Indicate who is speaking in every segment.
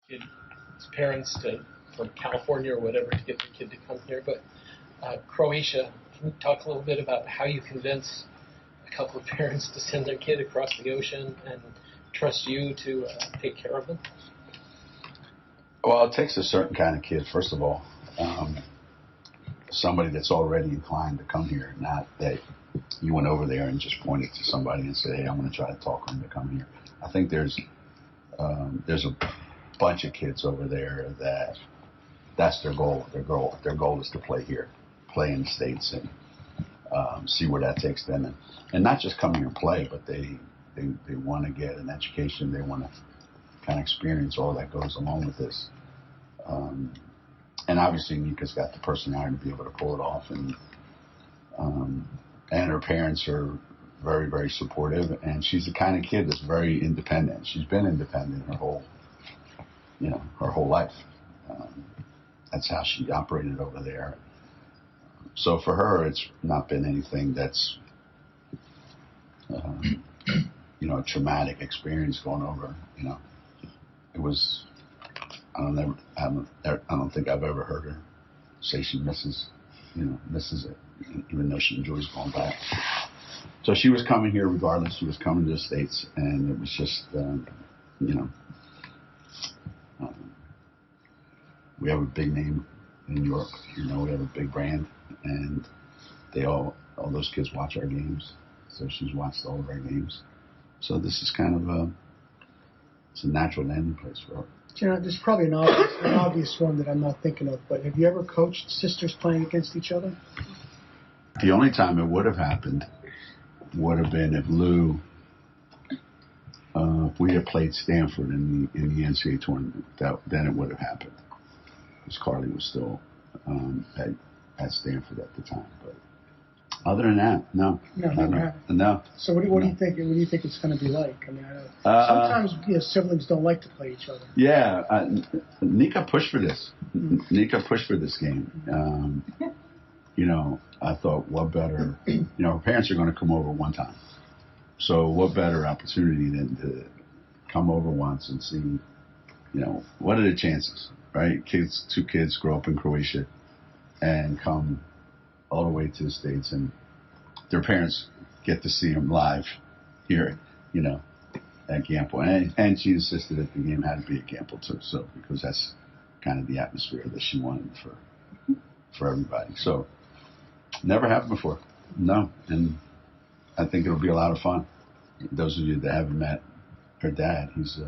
Speaker 1: His parents from California or whatever to get the kid to come here. But Croatia, can you talk a little bit about how you convince a couple of parents to send their kid across the ocean and trust you to take care of them?
Speaker 2: Well, it takes a certain kind of kid, first of all. Somebody that's already inclined to come here, not that you went over there and just pointed to somebody and said, hey, I'm going to try to talk them to come here. I think there's a bunch of kids over there that's their goal. Their goal is to play here, play in the States, and see where that takes them. And not just come here and play, but they want to get an education. They want to kind of experience all that goes along with this. And obviously, Nika's got the personality to be able to pull it off, and her parents are very, very supportive. And she's the kind of kid that's very independent. She's been independent her whole life. That's how she operated over there. So for her, it's not been anything that's a traumatic experience going over. It was. I don't think I've ever heard her say she misses it, even though she enjoys going back. So she was coming here regardless. She was coming to the States, and it was just, we have a big name in New York. We have a big brand, and all those kids watch our games. So she's watched all of our games. So this is kind of it's a natural landing place for her.
Speaker 3: Geno, there's probably an obvious one that I'm not thinking of, but have you ever coached sisters playing against each other?
Speaker 2: The only time it would have happened would have been if Lou, if we had played Stanford in the NCAA tournament. Then it would have happened, because Carly was still at Stanford at the time. But other than that, no. No.
Speaker 3: So what do you think? What do you think it's going to be like? I mean, sometimes siblings don't like to play each other.
Speaker 2: Yeah, Nika pushed for this. Nika pushed for this game. I thought, what better? Her parents are going to come over one time, so what better opportunity than to come over once and see, what are the chances, right? Two kids grow up in Croatia and come all the way to the States, and their parents get to see them live here, at Gamble. And she insisted that the game had to be at Gamble too, so because that's kind of the atmosphere that she wanted for everybody. So never happened before, no, and I think it'll be a lot of fun. Those of you that haven't met her dad, he's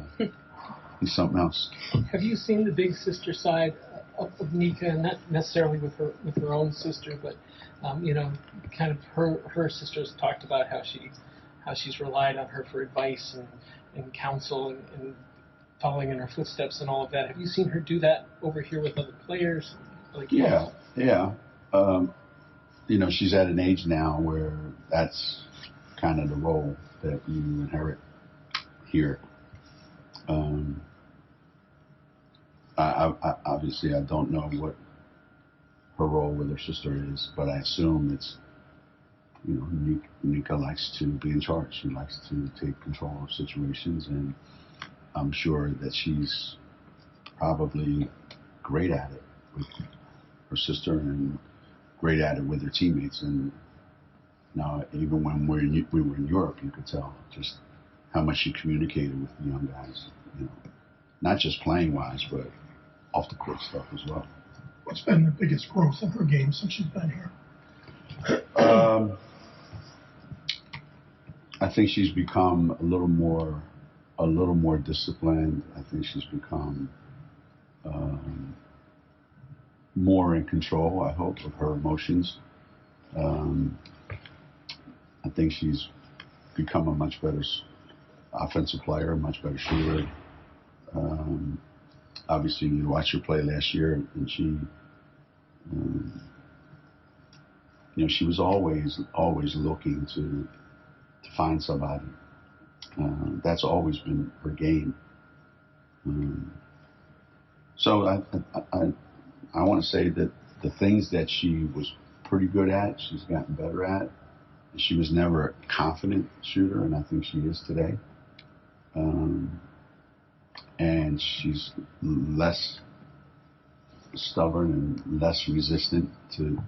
Speaker 2: something else.
Speaker 1: Have you seen the big sister side of Nika, not necessarily with her own sister, but kind of her sisters talked about how she's relied on her for advice and counsel and following in her footsteps and all of that. Have you seen her do that over here with other players?
Speaker 2: Yeah. She's at an age now where that's kind of the role that you inherit here. Obviously, I don't know what her role with her sister is, but I assume it's, Nika likes to be in charge. She likes to take control of situations, and I'm sure that she's probably great at it with her sister and great at it with her teammates. And even when we were in Europe, you could tell just how much she communicated with the young guys, not just playing wise, but off the court stuff as well.
Speaker 4: What's been the biggest growth in her game since she's been here?
Speaker 2: I think she's become a little more disciplined. I think she's become more in control, I hope, of her emotions. I think she's become a much better offensive player, a much better shooter. Obviously, you watched her play last year, and she was always looking to find somebody. That's always been her game. So I want to say that the things that she was pretty good at, she's gotten better at. She was never a confident shooter, and I think she is today. and she's less stubborn and less resistant to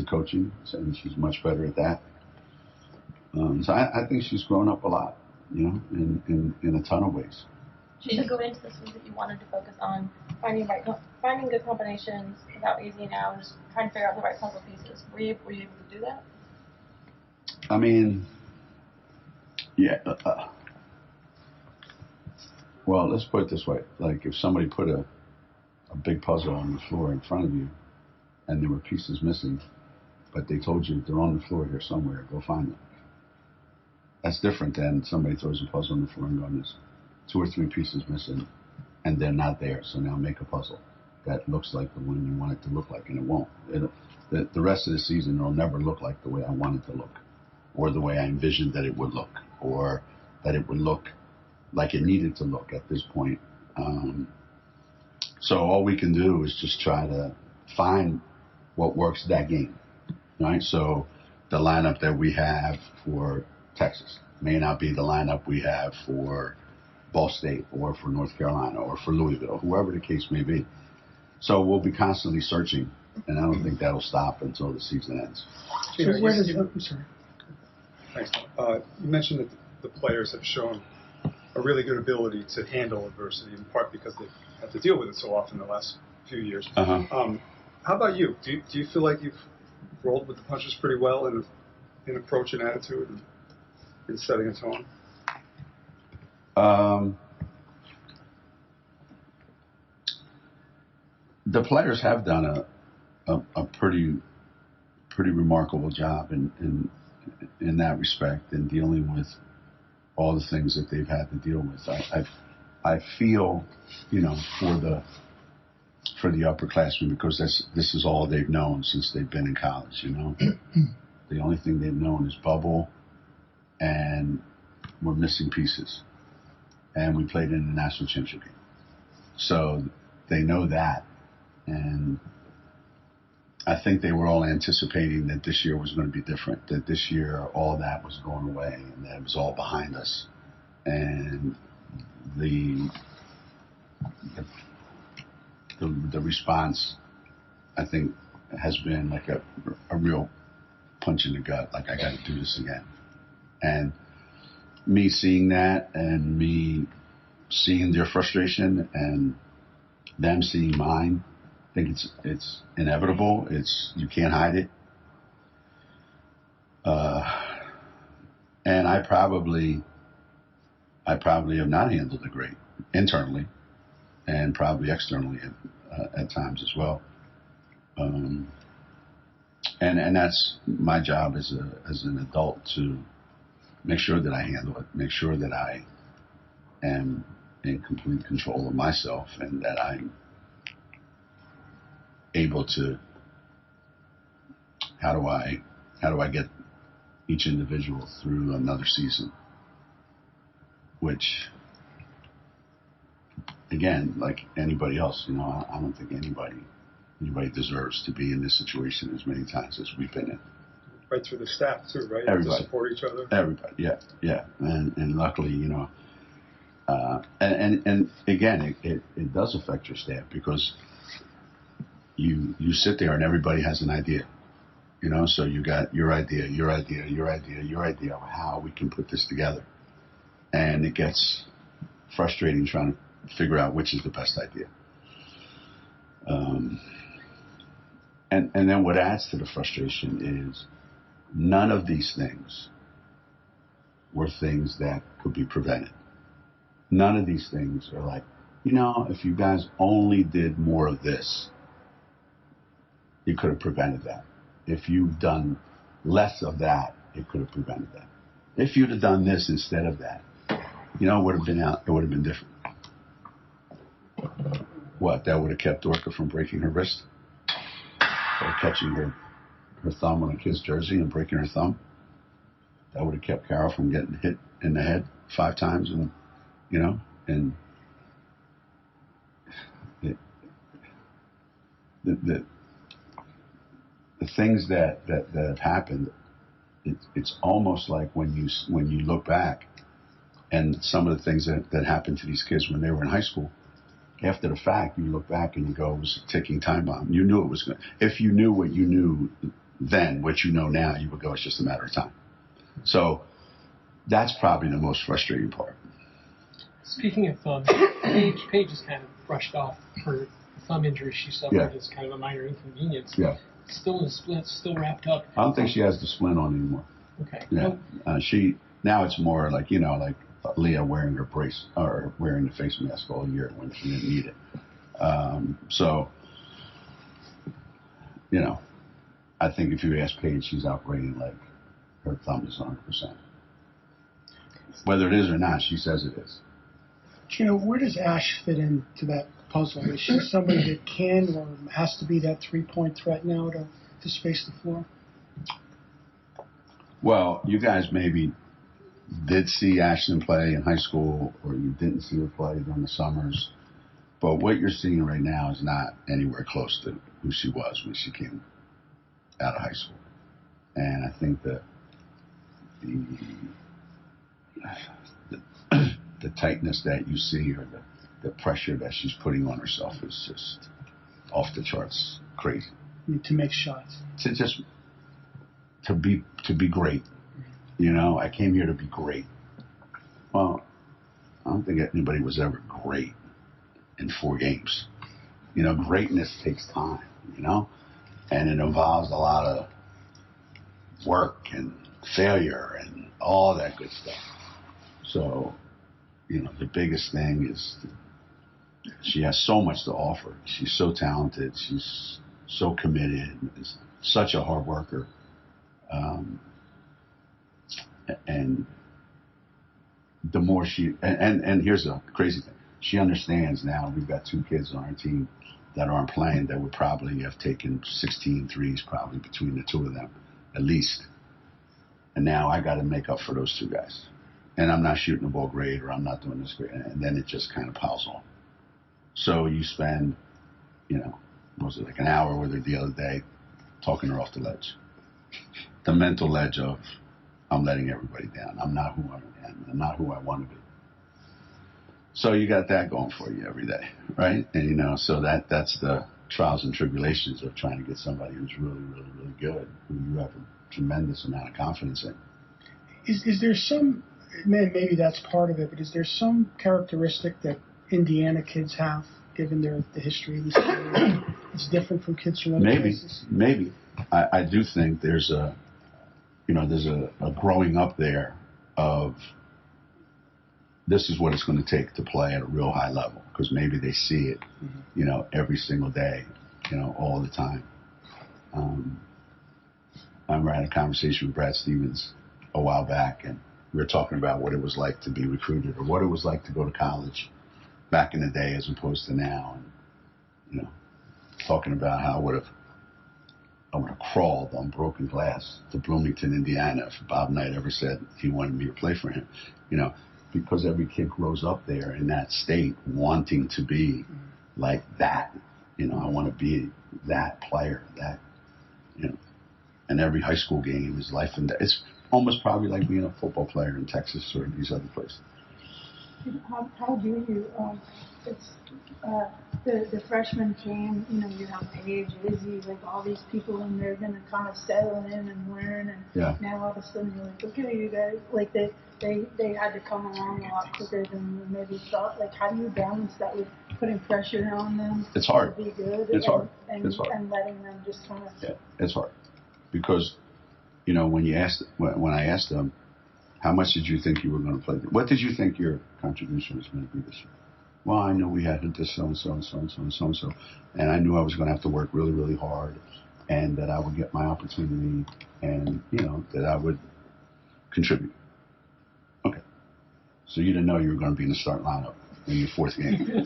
Speaker 2: coaching, and she's much better at that. So I think she's grown up a lot, in a ton of ways.
Speaker 5: Did you go into this week that you wanted to focus on finding good combinations without easing out, just trying to figure out the right puzzle pieces? Were you able to do that?
Speaker 2: I mean, yeah. Well, let's put it this way: like if somebody put a big puzzle on the floor in front of you, and there were pieces missing, but they told you they're on the floor here somewhere, go find them. That's different than somebody throws a puzzle on the floor and goes, there's 2 or 3 pieces missing, and they're not there. So now make a puzzle that looks like the one you want it to look like, and it won't. The rest of the season, it'll never look like the way I want it to look, or the way I envisioned that it would look, or that it would look like it needed to look at this point. So all we can do is just try to find what works that game, right? So the lineup that we have for Texas may not be the lineup we have for Ball State or for North Carolina or for Louisville, whoever the case may be. So we'll be constantly searching, and I don't think that'll stop until the season ends.
Speaker 3: So where does I'm sorry.
Speaker 6: Thanks. You mentioned that the players have shown a really good ability to handle adversity, in part because they've had to deal with it so often the last few years.
Speaker 2: Uh-huh.
Speaker 6: How about you? Do you feel like you've rolled with the punches pretty well in approach and attitude and in setting a tone?
Speaker 2: The players have done a pretty remarkable job in that respect, in dealing with all the things that they've had to deal with. I feel, for the upperclassmen, because this is all they've known since they've been in college. The only thing they've known is bubble, and we're missing pieces, and we played in the national championship game, so they know that. And I think they were all anticipating that this year was going to be different, that this year all that was going away and that it was all behind us. And the response, I think, has been like a real punch in the gut, like I got to do this again. And me seeing that, and me seeing their frustration, and them seeing mine, I think it's inevitable. You can't hide it. And I probably have not handled it great internally, and probably externally at times as well. And that's my job as an adult, to make sure that I handle it, make sure that I am in complete control of myself, and that I'm able to, how do I get each individual through another season, which, again, like anybody else, I don't think anybody deserves to be in this situation as many times as we've been in.
Speaker 6: Right through the staff too, right?
Speaker 2: Everybody.
Speaker 6: To support each other.
Speaker 2: Everybody, yeah. And luckily, and again, it does affect your staff, because you sit there and everybody has an idea, so you got your idea of how we can put this together, and it gets frustrating trying to figure out which is the best idea. And then what adds to the frustration is none of these things were things that could be prevented. None of these things are like, if you guys only did more of this, you could have prevented that. If you'd done less of that, it could have prevented that. If you'd have done this instead of that, it would have been different. What, that would have kept Orca from breaking her wrist? Or catching her thumb on a kid's jersey and breaking her thumb? That would have kept Carol from getting hit in the head 5 times, and the things that have happened, it's almost like when you look back, And some of the things that happened to these kids when they were in high school, after the fact, you look back and you go, it was a ticking time bomb. You knew it was going to. If you knew what you knew then, what you know now, you would go, it's just a matter of time. So that's probably the most frustrating part.
Speaker 1: Speaking of thumb, Paige has kind of brushed off her thumb injury she suffered as kind of a minor inconvenience.
Speaker 2: Yeah.
Speaker 1: Still in the splint, still wrapped up.
Speaker 2: I don't think she has the splint on anymore.
Speaker 1: Okay.
Speaker 2: Yeah. She now it's more like, you know, like Leah wearing her brace or wearing the face mask all year when she didn't need it. So, you know, I think if you ask Paige, she's operating like her thumb is 100%. Whether it is or not, she says it is.
Speaker 3: Geno, where does Ash fit into that puzzle? Is she somebody that can or has to be that three-point threat now to space the floor?
Speaker 2: Well, you guys maybe did see Ashlyn play in high school, or you didn't see her play during the summers. But what you're seeing right now is not anywhere close to who she was when she came out of high school. And I think that the tightness that you see, or the pressure that she's putting on herself, is just off the charts crazy.
Speaker 3: To make shots.
Speaker 2: To be great. You know, I came here to be great. Well, I don't think anybody was ever great in 4 games. You know, greatness takes time, you know, and it involves a lot of work and failure and all that good stuff. So, you know, the biggest thing is she has so much to offer. She's so talented. She's so committed. Is such a hard worker. And the more she, and here's a crazy thing. She understands now. We've got 2 kids on our team that aren't playing that would probably have taken 16 threes probably between the 2 of them, at least. And now I got to make up for those 2 guys. And I'm not shooting the ball great, or I'm not doing this great. And then it just kind of piles on. So you spend, you know, was it like an hour with her the other day, talking her off the ledge. The mental ledge of, I'm letting everybody down. I'm not who I am. I'm not who I want to be. So you got that going for you every day, right? And, you know, so that's the trials and tribulations of trying to get somebody who's really, really, really good, who you have a tremendous amount of confidence in.
Speaker 3: Is there some, maybe that's part of it, but is there some characteristic that Indiana kids have, given the history of this game? It's different from kids from other places?
Speaker 2: Maybe. I do think there's a growing up there of, this is what it's going to take to play at a real high level, because maybe they see it, you know, every single day, you know, all the time. I remember I had a conversation with Brad Stevens a while back, and we were talking about what it was like to be recruited, or what it was like to go to college back in the day as opposed to now, and, you know, talking about how I would have crawled on broken glass to Bloomington, Indiana, if Bob Knight ever said he wanted me to play for him, you know, because every kid grows up there in that state wanting to be like that. You know, I want to be that player, that, you know, and every high school game is life and death. It's almost probably like being a football player in Texas or these other places.
Speaker 7: How do you, it's, the freshman came, you know, you have Paige, Izzy, like all these people, and they're going to kind of settle in and learn, and now all of a sudden you're like, okay, you guys, like they had to come along a lot quicker than we maybe thought. Like, how do you balance that with putting pressure on them?
Speaker 2: It's hard.
Speaker 7: To be good.
Speaker 2: It's hard.
Speaker 7: And letting them just kind of.
Speaker 2: Yeah, it's hard. Because, you know, when I asked them, how much did you think you were going to play? What did you think your contribution was going to be this year? Well, I knew we had this so-and-so and so-and-so and so-and-so. And I knew I was going to have to work really, really hard, and that I would get my opportunity, and, you know, that I would contribute. Okay. So you didn't know you were going to be in the start lineup in your 4th game.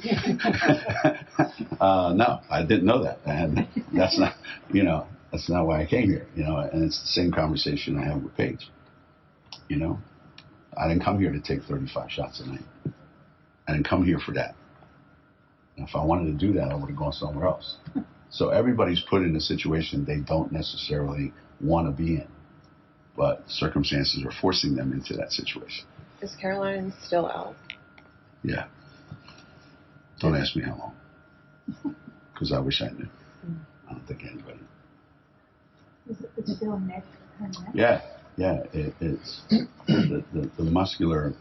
Speaker 2: No, I didn't know that. And that's not, you know, that's not why I came here, you know, and it's the same conversation I have with Paige. You know, I didn't come here to take 35 shots a night. I didn't come here for that. And if I wanted to do that, I would have gone somewhere else. So everybody's put in a situation they don't necessarily want to be in, but circumstances are forcing them into that situation.
Speaker 8: Is Caroline still out?
Speaker 2: Yeah. Don't ask me how long, because I wish I knew. I don't think anybody.
Speaker 7: It's still neck.
Speaker 2: Yeah. It's the muscular.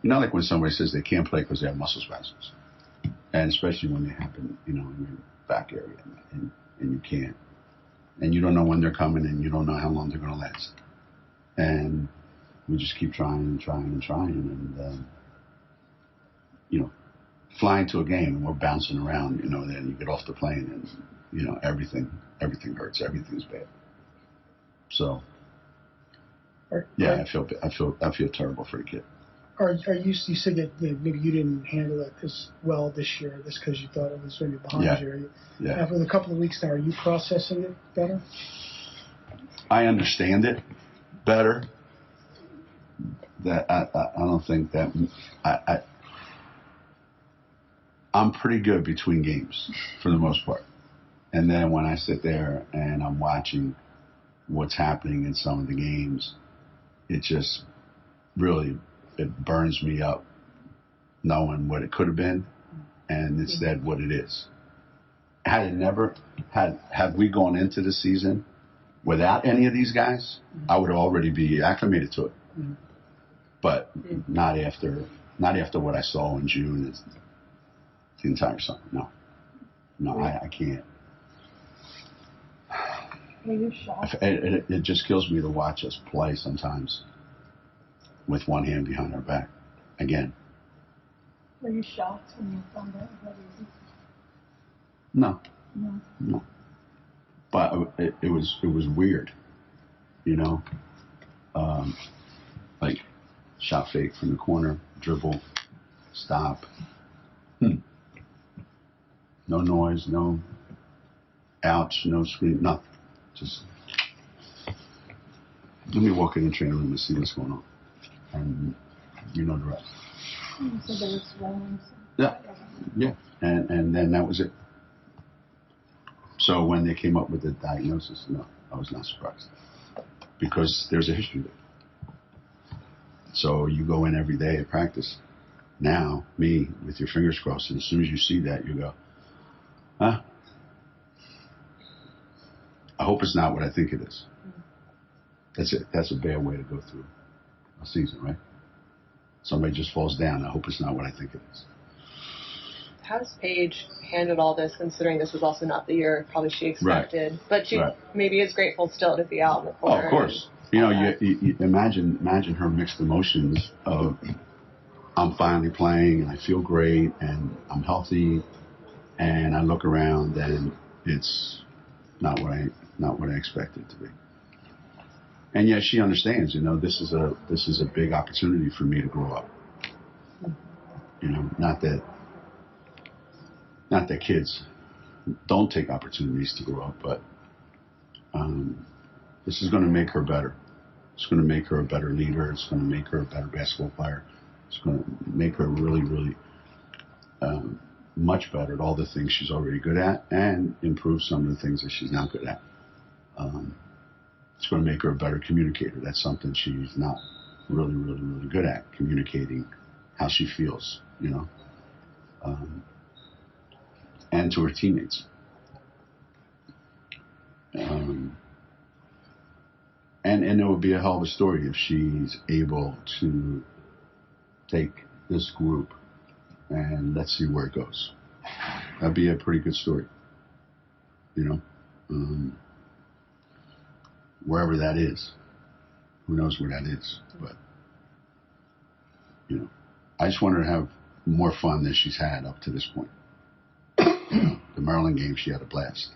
Speaker 2: You know, like when somebody says they can't play because they have muscle spasms, and especially when they happen, you know, in your back area, and you can't, and you don't know when they're coming, and you don't know how long they're going to last, and we just keep trying, and you know, flying to a game and we're bouncing around, you know, then you get off the plane and, you know, everything hurts, everything's bad. So, yeah, I feel terrible for the kid.
Speaker 3: You said that maybe you didn't handle it as well this year, just because you thought it was maybe behind you.
Speaker 2: Yeah.
Speaker 3: After a couple of weeks now, are you processing it better?
Speaker 2: I understand it better. That I don't think that I'm pretty good between games for the most part. And then when I sit there and I'm watching what's happening in some of the games, it just really, it burns me up knowing what it could have been and instead what it is. Had we gone into the season without any of these guys, I would already be acclimated to it. But not after what I saw in June. The entire summer. No, I can't.
Speaker 7: Were you shocked?
Speaker 2: It just kills me to watch us play sometimes with one hand behind our back. Again.
Speaker 7: Were you shocked when you found out that easy?
Speaker 2: No. But it was weird, you know. Like shot fake from the corner, dribble, stop. No noise, no ouch, no scream, nothing. Just let me walk in the training room and see what's going on. And you know the rest.
Speaker 7: So there was swelling.
Speaker 2: Yeah. And then that was it. So when they came up with the diagnosis, no, I was not surprised. Because there's a history there. So you go in every day at practice. Now, me, with your fingers crossed, and as soon as you see that, you go, huh? I hope it's not what I think it is. That's it. That's a bad way to go through a season, right? Somebody just falls down. I hope it's not what I think it is.
Speaker 8: How has Paige handled all this, considering this was also not the year probably she expected? Right. But she maybe is grateful still to be out in the corner.
Speaker 2: Oh, of course. You know, you imagine her mixed emotions of I'm finally playing and I feel great and I'm healthy, and I look around and it's not what I expected it to be. And yet she understands, you know, this is a big opportunity for me to grow up. You know, not that kids don't take opportunities to grow up, but this is going to make her better. It's going to make her a better leader. It's going to make her a better basketball player. It's going to make her really, really much better at all the things she's already good at and improve some of the things that she's not good at. It's going to make her a better communicator. That's something she's not really, really, really good at, communicating how she feels, you know, and to her teammates. And it would be a hell of a story if she's able to take this group and let's see where it goes. That'd be a pretty good story, you know. Wherever that is, who knows where that is, but you know, I just want her to have more fun than she's had up to this point. You know, the Maryland game, she had a blast.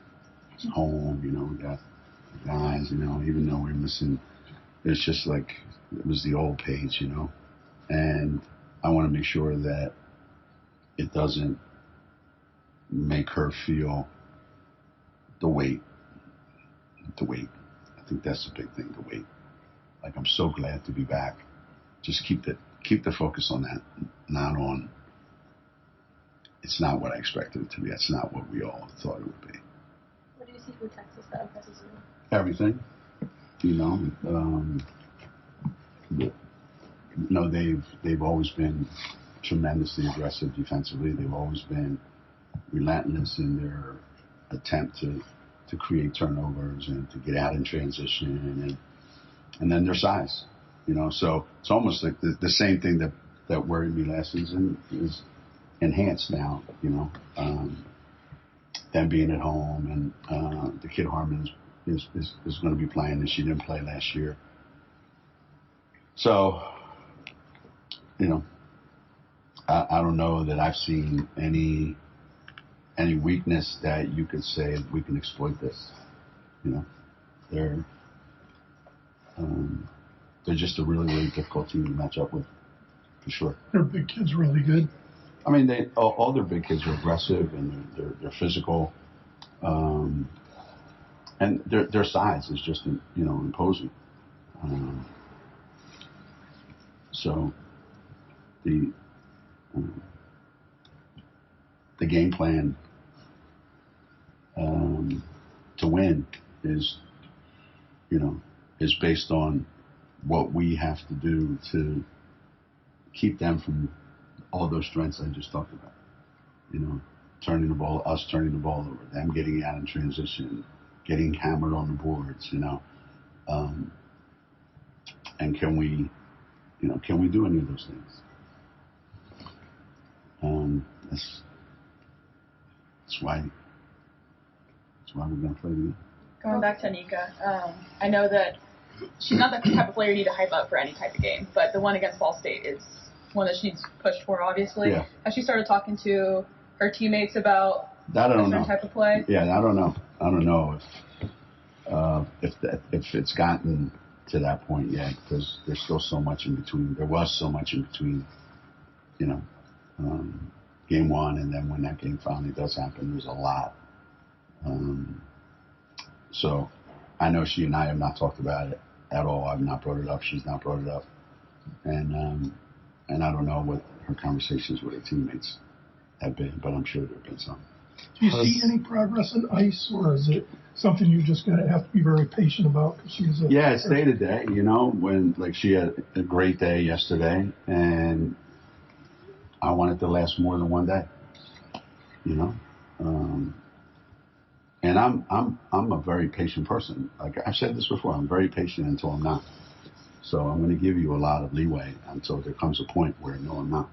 Speaker 2: It's home, you know, we got the guys, you know, even though we're missing, it's just like it was the old Paige, you know, and I want to make sure that it doesn't make her feel the weight. I think that's the big thing, the weight. Like, I'm so glad to be back. Just keep the focus on that, not on, it's not what I expected it to be. It's not what we all thought it would be.
Speaker 5: What do you see from Texas that impresses you?
Speaker 2: Everything. You know, they've always been tremendously aggressive defensively. They've always been relentless in their attempt to create turnovers and to get out in transition, and then their size. So it's almost like the same thing that worried me last season is enhanced now. Them being at home, and the kid Harmon is going to be playing, and she didn't play last year. So, I don't know that I've seen any weakness that you could say we can exploit this. They're just a really, really difficult team to match up with, for sure.
Speaker 4: Their big kids really good.
Speaker 2: I mean, all their big kids are aggressive and they're physical, and their size is just imposing. So the game plan to win is based on what we have to do to keep them from all those strengths I just talked about. Turning the ball over, them getting out in transition, getting hammered on the boards, and can we do any of those things? That's why we're going to play the game.
Speaker 9: Going back to Nika, I know that she's not the type of player you need to hype up for any type of game, but the one against Ball State is one that she's pushed for, obviously.
Speaker 2: Yeah.
Speaker 9: Has she started talking to her teammates about
Speaker 2: that? I don't
Speaker 9: know.
Speaker 2: Type
Speaker 9: of play?
Speaker 2: Yeah, I don't know. I don't know if it's gotten to that point yet, because there's still so much in between. There was so much in between, game one and then when that game finally does happen. There's a lot. So I know she and I have not talked about it at all. I've not brought it up. She's not brought it up, and I don't know what her conversations with her teammates have been, but I'm sure there have been some.
Speaker 4: Do you see any progress in ice, or is it something you're just going to have to be very patient about? Cause she's
Speaker 2: it's day to day, when she had a great day yesterday, and I want it to last more than one day, and I'm a very patient person. Like I've said this before, I'm very patient until I'm not. So I'm going to give you a lot of leeway until there comes a point where no, I'm not.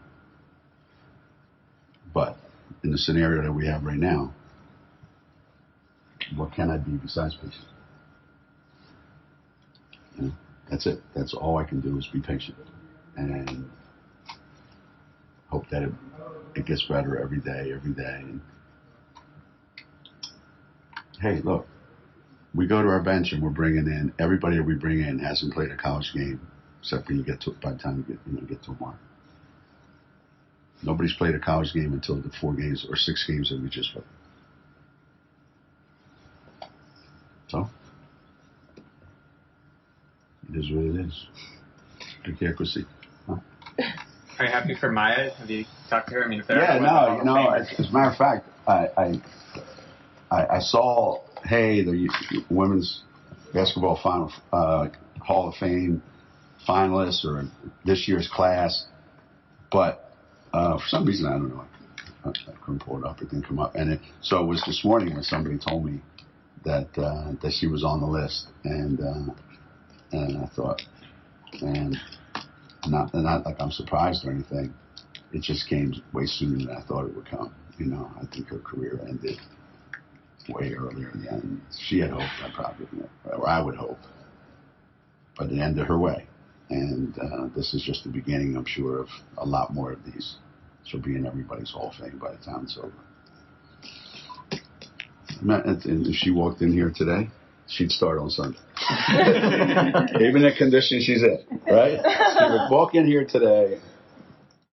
Speaker 2: But in the scenario that we have right now, what can I be besides patient? That's it. That's all I can do is be patient and hope that it gets better every day. And hey, look, we go to our bench and we're bringing in everybody that we bring in hasn't played a college game except when you get to by the time you get to a mark. Nobody's played a college game until the 4 games or 6 games that we just played. So it is what it is. I can't go see. Huh?
Speaker 10: Are you happy for Maya? Have you talked to her? I mean, if there
Speaker 2: as a matter of fact, I saw the women's basketball final Hall of Fame finalists or this year's class, but for some reason I don't know. I couldn't pull it up. It didn't come up, so it was this morning when somebody told me that she was on the list, and I thought, and not like I'm surprised or anything. It just came way sooner than I thought it would come. I think her career ended way earlier than she had hoped. I would hope, but it ended her way, and this is just the beginning, I'm sure, of a lot more of these. She'll be in everybody's Hall of Fame by the time it's over. And if she walked in here today, she'd start on Sunday. Even the condition she's in, right? She would walk in here today